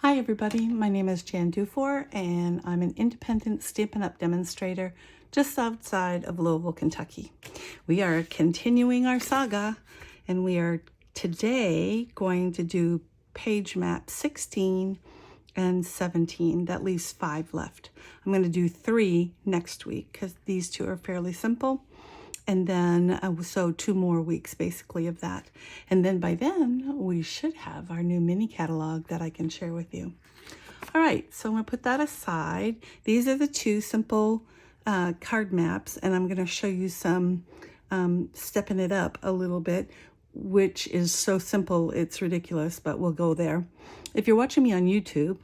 Hi everybody, my name is Jan Dufour and I'm an independent Stampin' Up! Demonstrator just outside of Louisville, Kentucky. We are continuing our saga and we are today going to do page map 16 and 17. That leaves 5 left. I'm going to do 3 next week because these 2 are fairly simple. And then, so 2 more weeks basically of that. And then by then, we should have our new mini catalog that I can share with you. All right, so I'm gonna put that aside. These are the 2 simple card maps, and I'm gonna show you some stepping it up a little bit, which is so simple, it's ridiculous, but we'll go there. If you're watching me on YouTube,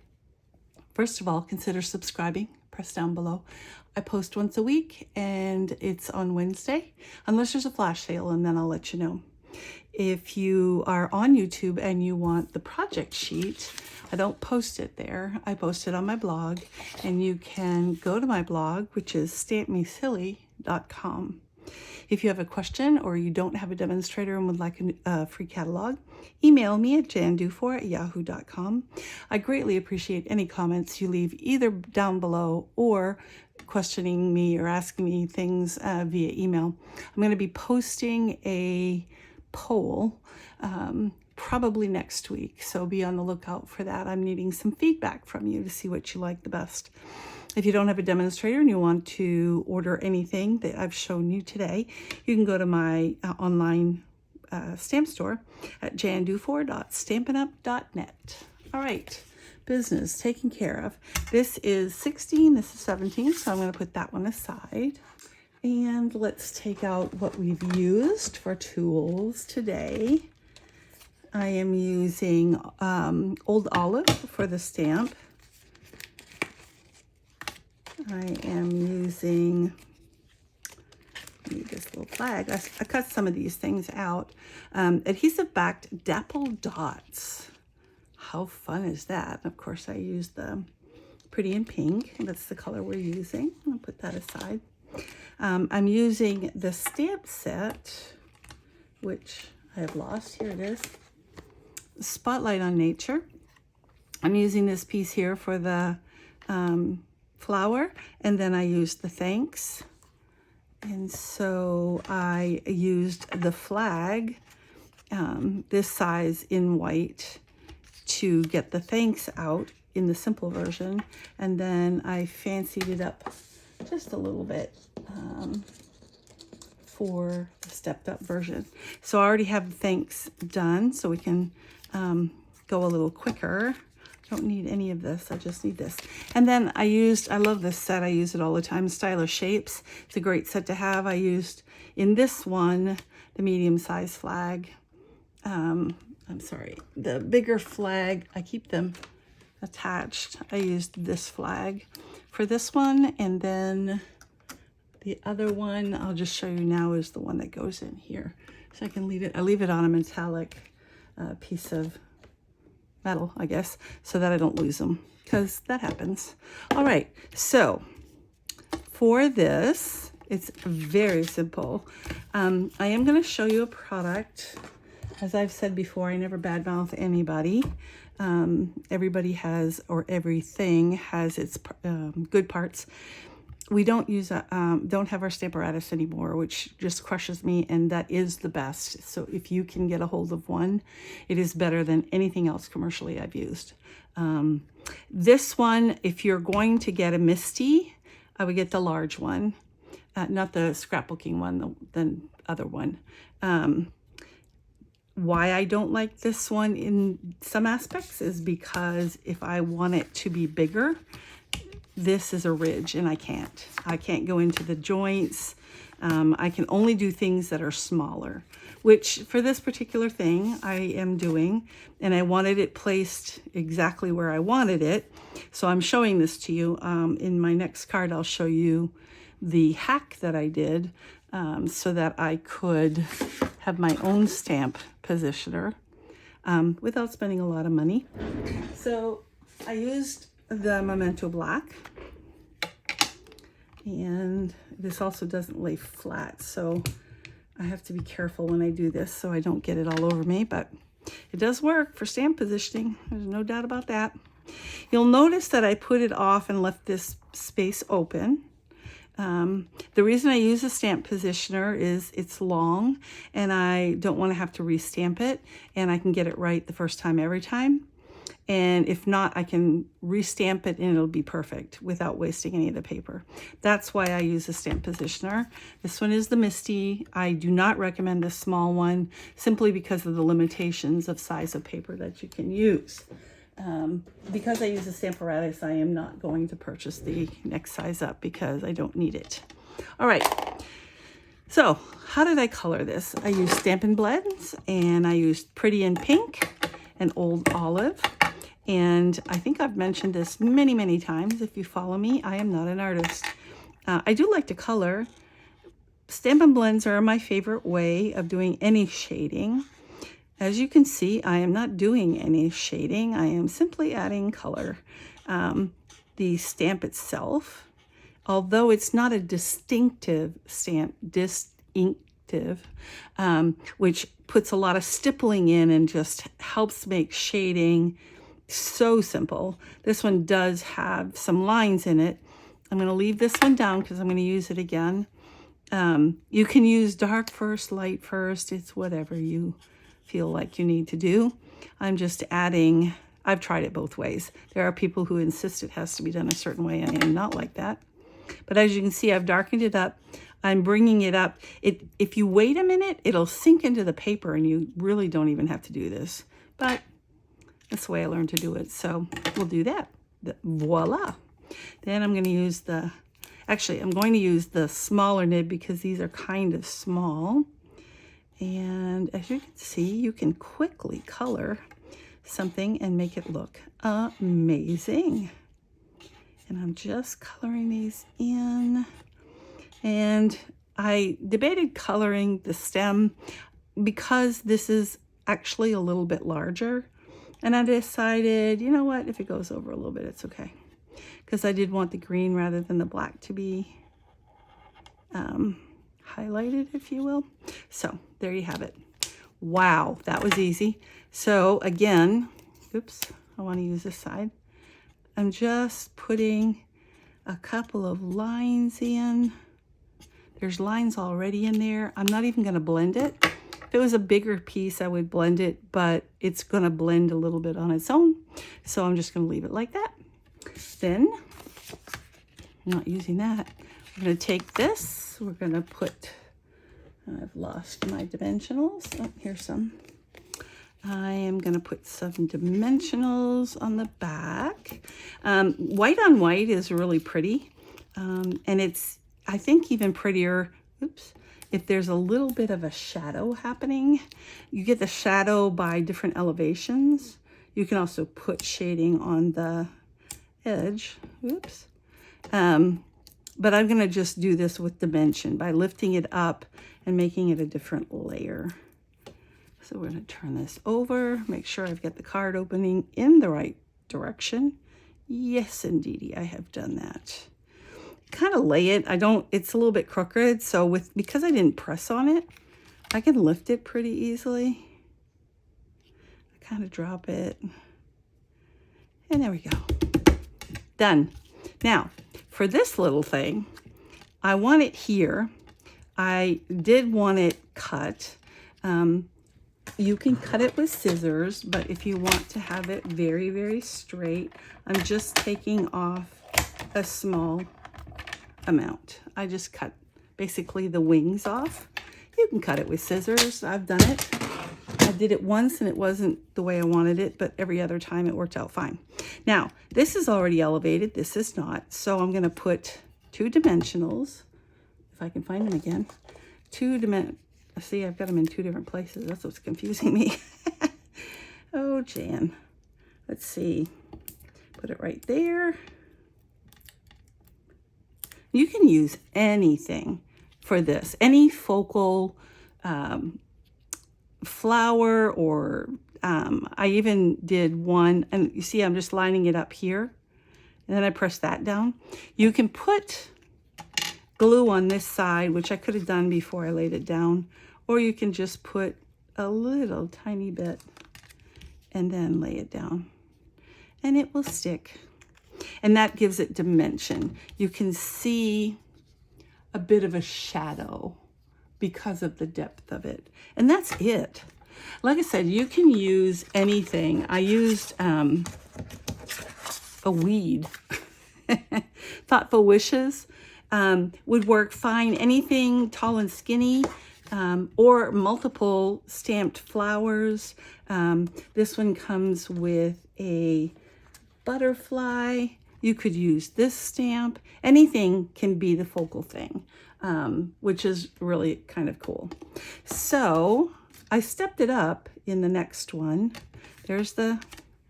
first of all, consider subscribing. Press down below. I post once a week and it's on Wednesday, unless there's a flash sale, and then I'll let you know. If you are on YouTube and you want the project sheet, I don't post it there. I post it on my blog, and you can go to my blog, which is stampmesilly.com. If you have a question or you don't have a demonstrator and would like a free catalog, email me at jandufour@yahoo.com. I greatly appreciate any comments you leave either down below or questioning me or asking me things via email. I'm going to be posting a poll probably next week, so be on the lookout for that. I'm needing some feedback from you to see what you like the best. If you don't have a demonstrator and you want to order anything that I've shown you today, you can go to my online stamp store at jandufour.stampinup.net. All right, business taken care of. This is 16, this is 17, so I'm going to put that one aside. And let's take out what we've used for tools today. I am using Old Olive for the stamp. I am using, need this little flag. I cut some of these things out. Adhesive backed Dapple Dots. How fun is that? Of course, I used the Pretty in Pink. That's the color we're using. I'll put that aside. I'm using the stamp set, which I have lost. Here it is. Spotlight on Nature. I'm using this piece here for the flower, and then I used the thanks, and so I used the flag this size in white to get the thanks out in the simple version, and then I fancied it up just a little bit for the stepped up version. So I already have the thanks done, so we can go a little quicker. Don't need any of this, I just need this. And then I love this set, I use it all the time, Stylish Shapes. It's a great set to have. I used, in this one, the medium size flag. I'm sorry, the bigger flag, I keep them attached. I used this flag for this one, and then the other one, I'll just show you now, is the one that goes in here. So I can leave it, I leave it on a metallic piece of metal, I guess, so that I don't lose them, because that happens. All right, so for this, it's very simple. I am going to show you a product. As I've said before, I never badmouth anybody. Everybody has, or everything has its good parts. We don't use don't have our Stamparatus anymore, which just crushes me, and that is the best. So if you can get a hold of one, it is better than anything else commercially I've used. This one, if you're going to get a Misty, I would get the large one, not the scrapbooking one, the other one. Why I don't like this one in some aspects is because if I want it to be bigger, this is a ridge, and I can't go into the joints. I can only do things that are smaller, which for this particular thing I am doing, and I wanted it placed exactly where I wanted it. So I'm showing this to you. In my next card, I'll show you the hack that I did so that I could have my own stamp positioner without spending a lot of money. So I used the Memento Black, and this also doesn't lay flat, so I have to be careful when I do this so I don't get it all over me, but it does work for stamp positioning. There's no doubt about that. You'll notice that I put it off and left this space open. The reason I use a stamp positioner is it's long and I don't want to have to restamp it, and I can get it right the first time every time. And if not, I can restamp it and it'll be perfect without wasting any of the paper. That's why I use a stamp positioner. This one is the Misty. I do not recommend a small one simply because of the limitations of size of paper that you can use. Because I use a Stamparatus, I am not going to purchase the next size up because I don't need it. All right. So how did I color this? I used Stampin' Blends, and I used Pretty in Pink and Old Olive. And I think I've mentioned this many, many times. If you follow me, I am not an artist. I do like to color. Stampin' Blends are my favorite way of doing any shading. As you can see, I am not doing any shading. I am simply adding color. The stamp itself, although it's not a distinctive stamp, which puts a lot of stippling in and just helps make shading so simple. This one does have some lines in it. I'm going to leave this one down because I'm going to use it again. You can use dark first, light first. It's whatever you feel like you need to do. I'm just adding, I've tried it both ways. There are people who insist it has to be done a certain way. I am not like that. But as you can see, I've darkened it up. I'm bringing it up. If you wait a minute, it'll sink into the paper and you really don't even have to do this. But that's the way I learned to do it. So we'll do that. Voila. Then I'm going to use I'm going to use the smaller nib because these are kind of small. And as you can see, you can quickly color something and make it look amazing. And I'm just coloring these in. And I debated coloring the stem because this is actually a little bit larger. And I decided, you know what, if it goes over a little bit, it's okay. Because I did want the green rather than the black to be highlighted, if you will. So there you have it. Wow, that was easy. So again, oops, I want to use this side. I'm just putting a couple of lines in. There's lines already in there. I'm not even going to blend it. If it was a bigger piece, I would blend it, but it's going to blend a little bit on its own. So I'm just going to leave it like that. Then, I'm not using that. We're going to take this. We're going to put, I've lost my dimensionals. Oh, here's some. I am going to put some dimensionals on the back. White on white is really pretty. And it's, I think, even prettier, oops, if there's a little bit of a shadow happening. You get the shadow by different elevations. You can also put shading on the edge. Oops. But I'm going to just do this with dimension by lifting it up and making it a different layer. So we're going to turn this over, make sure I've got the card opening in the right direction. Yes, indeedy, I have done that. Kind of lay it. It's a little bit crooked, so because I didn't press on it, I can lift it pretty easily. I kind of drop it. And there we go. Done. Now, for this little thing, I want it here. I did want it cut. You can cut it with scissors, but if you want to have it very, very straight, I'm just taking off a small amount. I just cut basically the wings off. You can cut it with scissors. I've done it. I did it once and it wasn't the way I wanted it, but every other time it worked out fine. Now, this is already elevated. This is not. So I'm going to put 2 dimensionals, if I can find them again. See, I've got them in 2 different places. That's what's confusing me. Oh, Jan. Let's see. Put it right there. You can use anything for this. Any focal flower, or I even did one, and you see I'm just lining it up here, and then I press that down. You can put glue on this side, which I could have done before I laid it down, or you can just put a little tiny bit and then lay it down. and it will stick. And that gives it dimension. You can see a bit of a shadow because of the depth of it. And that's it. Like I said, you can use anything. I used a weed. Thoughtful Wishes would work fine. Anything tall and skinny, or multiple stamped flowers. This one comes with a butterfly. You could use this stamp. Anything can be the focal thing, which is really kind of cool. So I stepped it up in the next one. There's the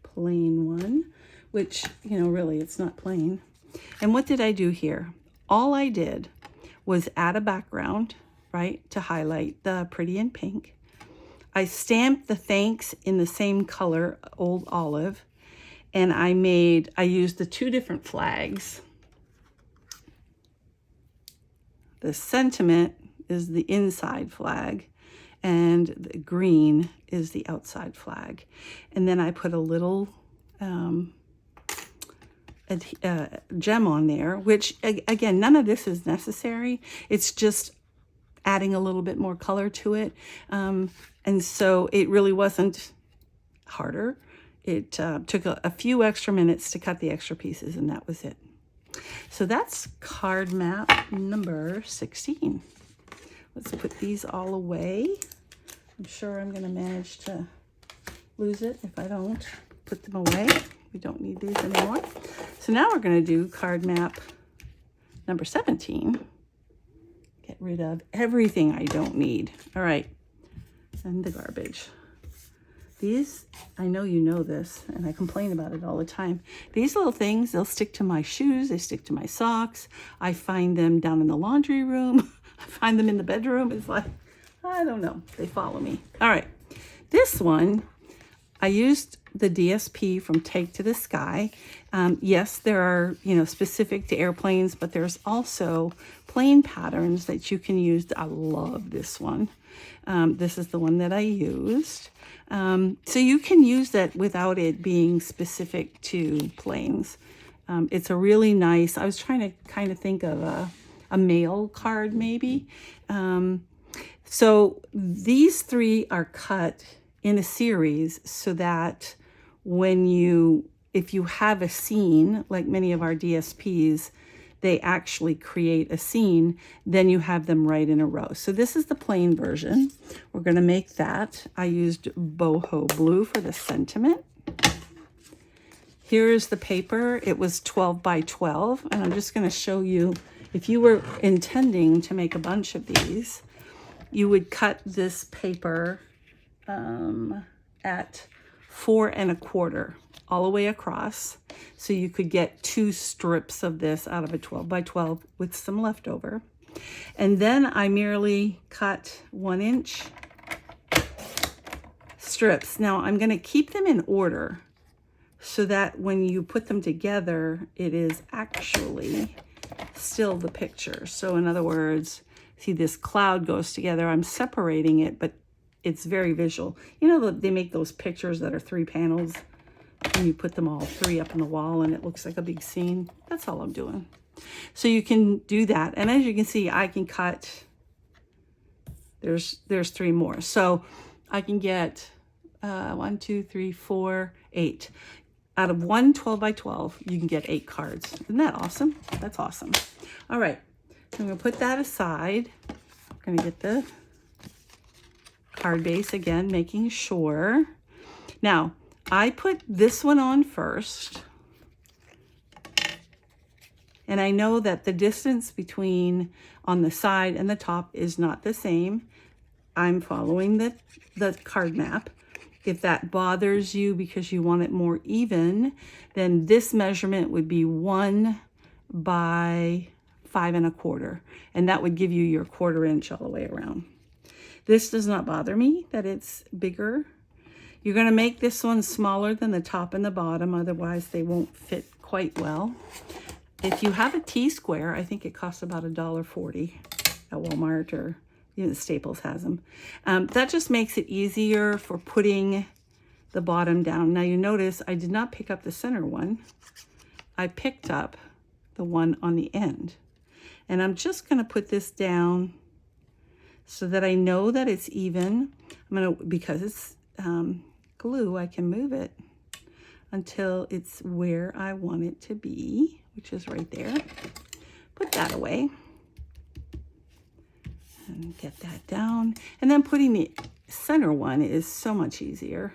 plain one, which, you know, really it's not plain. And what did I do here? All I did was add a background, right, to highlight the pretty in pink. I stamped the thanks in the same color, Old Olive, and I used the two different flags. The sentiment is the inside flag, and the green is the outside flag. And then I put a little gem on there, which again, none of this is necessary. It's just adding a little bit more color to it. And so it really wasn't harder. It took a few extra minutes to cut the extra pieces, and that was it. So that's card map number 16. Let's put these all away. I'm sure I'm going to manage to lose it if I don't put them away. We don't need these anymore. So now we're going to do card map number 17. Get rid of everything I don't need. All right. And the garbage. These, I know you know this, and I complain about it all the time. These little things, they'll stick to my shoes. They stick to my socks. I find them down in the laundry room. I find them in the bedroom. It's like, I don't know. They follow me. All right. This one, I used the DSP from Take to the Sky. Yes, there are, you know, specific to airplanes, but there's also plane patterns that you can use. I love this one. This is the one that I used. So you can use that without it being specific to planes. It's a really nice, I was trying to kind of think of a mail card maybe. So these three are cut in a series so that if you have a scene, like many of our DSPs, they actually create a scene, then you have them right in a row. So this is the plain version. We're going to make that. I used boho blue for the sentiment. Here is the paper. It was 12 by 12, and I'm just going to show you, if you were intending to make a bunch of these, you would cut this paper at 4 1/4 all the way across. So you could get 2 strips of this out of a 12 by 12 with some leftover. And then I merely cut 1-inch strips. Now I'm going to keep them in order so that when you put them together, it is actually still the picture. So in other words, see, this cloud goes together. I'm separating it, but it's very visual. You know, they make those pictures that are 3 panels and you put them all 3 up on the wall and it looks like a big scene. That's all I'm doing. So you can do that. And as you can see, I can cut, there's 3 more. So I can get 1, 2, 3, 4, 8. Out of one 12 by 12, you can get 8 cards. Isn't that awesome? That's awesome. All right, so I'm gonna put that aside. I'm gonna get the card base again, making sure. Now, I put this one on first. And I know that the distance between on the side and the top is not the same. I'm following the card map. If that bothers you because you want it more even, then this measurement would be 1 by 5 1/4. And that would give you your 1/4 inch all the way around. This does not bother me that it's bigger. You're going to make this one smaller than the top and the bottom, otherwise they won't fit quite well. If you have a T-square, I think it costs about $1.40 at Walmart, or Staples has them. That just makes it easier for putting the bottom down. Now you notice I did not pick up the center one. I picked up the one on the end. And I'm just going to put this down so that I know that it's even. Because it's glue, I can move it until it's where I want it to be, which is right there. Put that away and get that down. And then putting the center one is so much easier.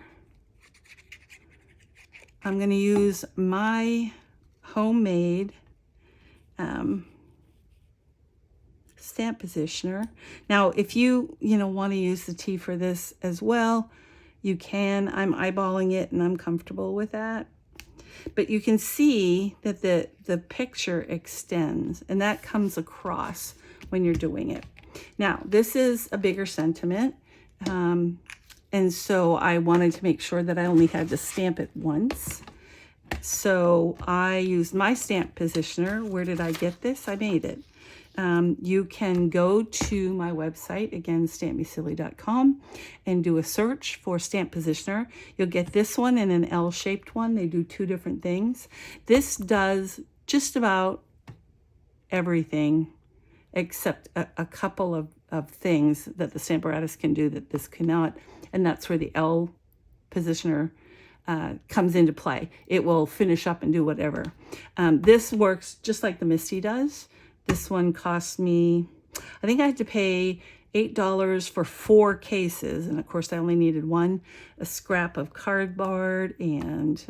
I'm going to use my homemade stamp positioner. Now, if you want to use the T for this as well, you can. I'm eyeballing it and I'm comfortable with that. But you can see that the picture extends, and that comes across when you're doing it. Now, this is a bigger sentiment, and so I wanted to make sure that I only had to stamp it once. So I used my stamp positioner. Where did I get this? I made it. You can go to my website, again, stampmesilly.com, and do a search for stamp positioner. You'll get this one and an L-shaped one. They do two different things. This does just about everything except a couple of things that the Stamparatus can do that this cannot, and that's where the L positioner comes into play. It will finish up and do whatever. This works just like the Misty does. This one cost me, I think I had to pay $8 for 4 cases. And of course I only needed one, a scrap of cardboard, and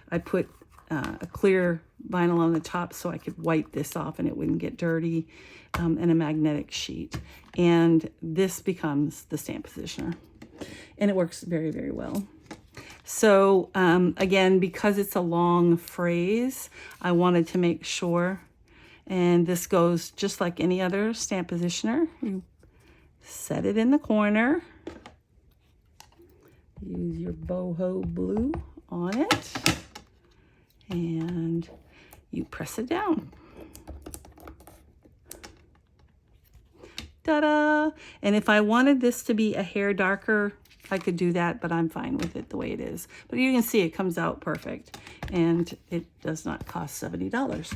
I put a clear vinyl on the top so I could wipe this off and it wouldn't get dirty, and a magnetic sheet. And this becomes the stamp positioner. And it works very, very well. So again, because it's a long phrase, I wanted to make sure. And this goes just like any other stamp positioner. You set it in the corner. Use your boho blue on it. And you press it down. Ta-da! And if I wanted this to be a hair darker, I could do that, but I'm fine with it the way it is. But you can see it comes out perfect. And it does not cost $70.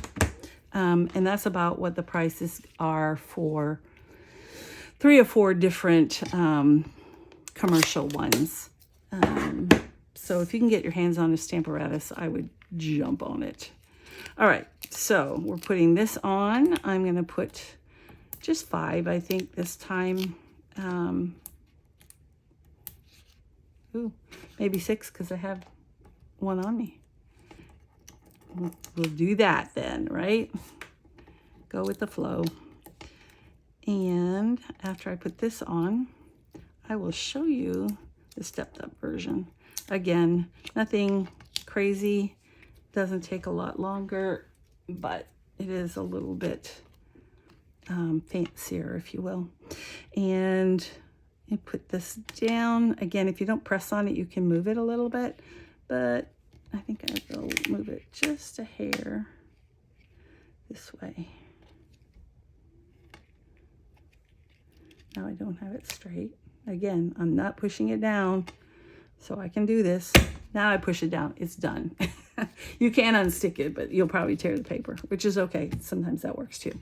And that's about what the prices are for 3 or 4 different commercial ones. So if you can get your hands on a Stamparatus, I would jump on it. All right, so we're putting this on. I'm going to put just 5, I think, this time. Ooh, maybe 6 because I have one on me. We'll do that then, right? Go with the flow. And after I put this on, I will show you the stepped up version. Again, nothing crazy. Doesn't take a lot longer, but it is a little bit fancier, if you will. And you put this down. Again, if you don't press on it, you can move it a little bit, but I think I will move it just a hair this way. Now I don't have it straight. Again, I'm not pushing it down, so I can do this. Now I push it down. It's done. You can unstick it, but you'll probably tear the paper, which is okay. Sometimes that works too.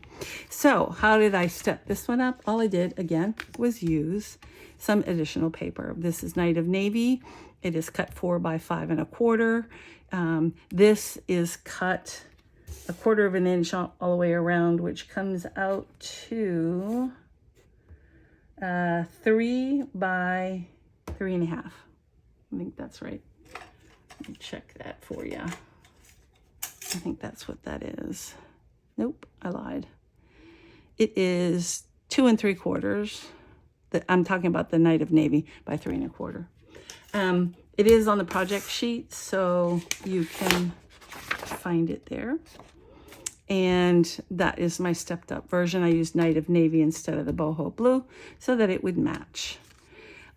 So how did I step this one up? All I did, again, was use some additional paper. This is Night of Navy. It is cut 4 by 5 1/4. This is cut 1/4 of an inch all the way around, which comes out to 3 by 3 1/2. I think that's right. Let me check that for you. I think that's what that is. Nope, I lied. It is 2 3/4. I'm talking about the Night of Navy by 3 1/4. It is on the project sheet, so you can find it there. And that is my stepped up version. I used Night of Navy instead of the boho blue so that it would match.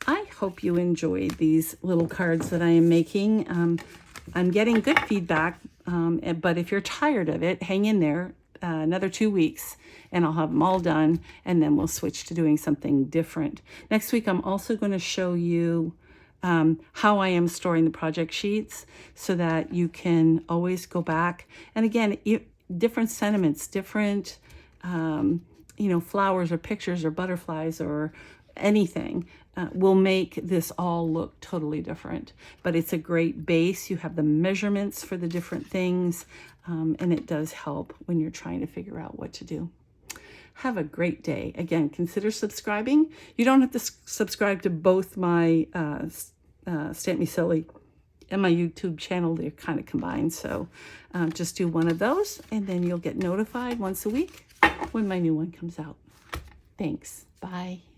I hope you enjoyed these little cards that I am making. I'm getting good feedback, but if you're tired of it, hang in there another 2 weeks and I'll have them all done, and then we'll switch to doing something different. Next week, I'm also going to show you how I am storing the project sheets so that you can always go back. And again, different sentiments, different, flowers or pictures or butterflies or anything will make this all look totally different. But it's a great base. You have the measurements for the different things, and it does help when you're trying to figure out what to do. Have a great day. Again, consider subscribing. You don't have to subscribe to both my Stamp Me Silly and my YouTube channel. They're kind of combined. So just do one of those, and then you'll get notified once a week when my new one comes out. Thanks. Bye.